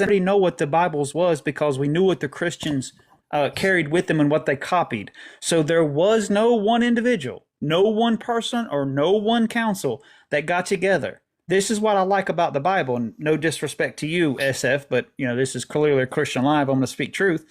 already know what the Bibles was because we knew what the Christians carried with them and what they copied. So there was no one individual, no one person, or no one council that got together. This is what I like about the Bible, and no disrespect to you, SF, but this is clearly a Christian Live. I'm going to speak truth.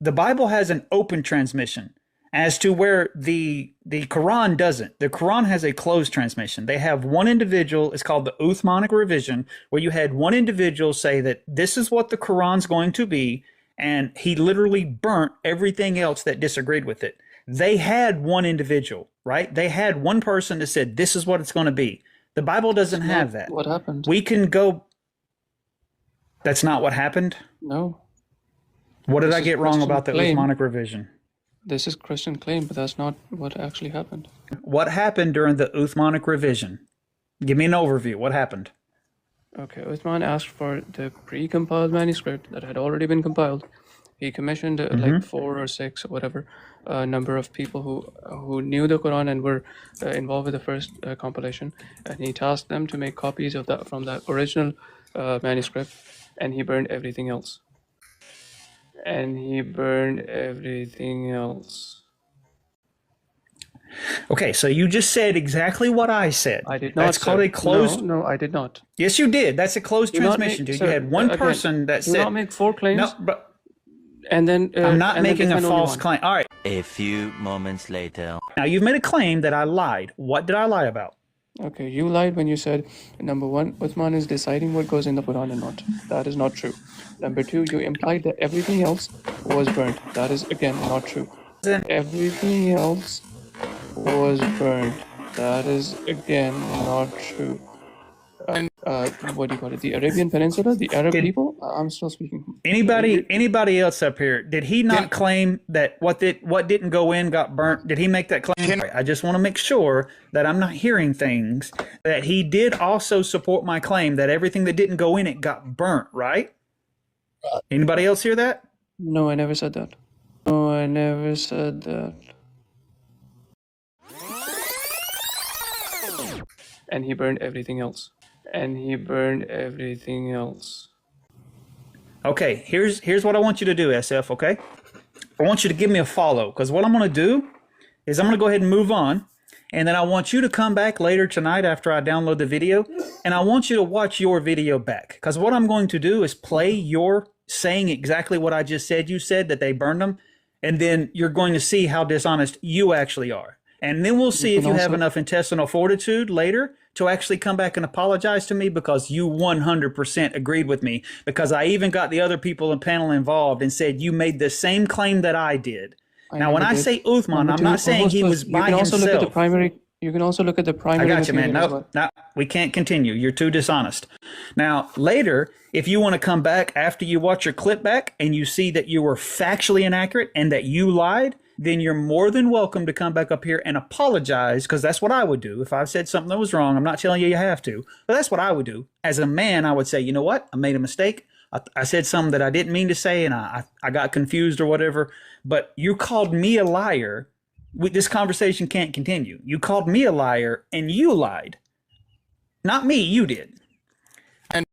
The Bible has an open transmission as to where the Quran doesn't. The Quran has a closed transmission. They have one individual, it's called the Uthmanic revision, where you had one individual say that this is what the Quran's going to be, and he literally burnt everything else that disagreed with it. They had one individual, right? They had one person that said, this is what it's going to be. The Bible doesn't have that. What happened? We can go. That's not what happened? No. What did I get wrong about the Uthmanic revision? This is Christian claim, but that's not what actually happened. What happened during the Uthmanic revision? Give me an overview. What happened? Okay, Uthman asked for the pre-compiled manuscript that had already been compiled. He commissioned like 4 or 6 or whatever number of people who knew the Quran and were involved with the first compilation, and he tasked them to make copies of that from that original manuscript, and he burned everything else. Okay, so you just said exactly what I said. I did not. That's called a closed. No, I did not. Yes, you did. That's a closed transmission, dude. You had one person that said. Do not make 4 claims. No, but and then I'm not making a false claim. All right. A few moments later. Now you've made a claim that I lied. What did I lie about? Okay, you lied when you said, number 1, Uthman is deciding what goes in the Quran and not. That is not true. Number 2, you implied that everything else was burnt. That is, again, not true. Everything else was burnt. That is, again, not true. And, what do you call it? The Arabian Peninsula? The Arab people? I'm still speaking. Anybody else up here, did he not claim that what didn't go in got burnt? Did he make that claim? I just want to make sure that I'm not hearing things, that he did also support my claim that everything that didn't go in it got burnt, right? Anybody else hear that? No, I never said that. No, I never said that. And he burned everything else. Okay, here's what I want you to do, SF, okay? I want you to give me a follow, because what I'm going to do is I'm going to go ahead and move on, and then I want you to come back later tonight after I download the video, and I want you to watch your video back, because what I'm going to do is play your saying exactly what I just said. You said that they burned them, and then you're going to see how dishonest you actually are. And then we'll see if you have enough intestinal fortitude later to actually come back and apologize to me, because you 100% agreed with me, because I even got the other people in the panel involved and said you made the same claim that I did. Now, when I say Uthman, I'm not saying he was by himself. You can also look at the primary. I got you, man. No, we can't continue. You're too dishonest. Now, later, if you want to come back after you watch your clip back and you see that you were factually inaccurate and that you lied, then you're more than welcome to come back up here and apologize, because that's what I would do. If I've said something that was wrong, I'm not telling you you have to, but that's what I would do. As a man, I would say, you know what? I made a mistake. I said something that I didn't mean to say, and I got confused or whatever, but you called me a liar. This conversation can't continue. You called me a liar, and you lied. Not me, you did.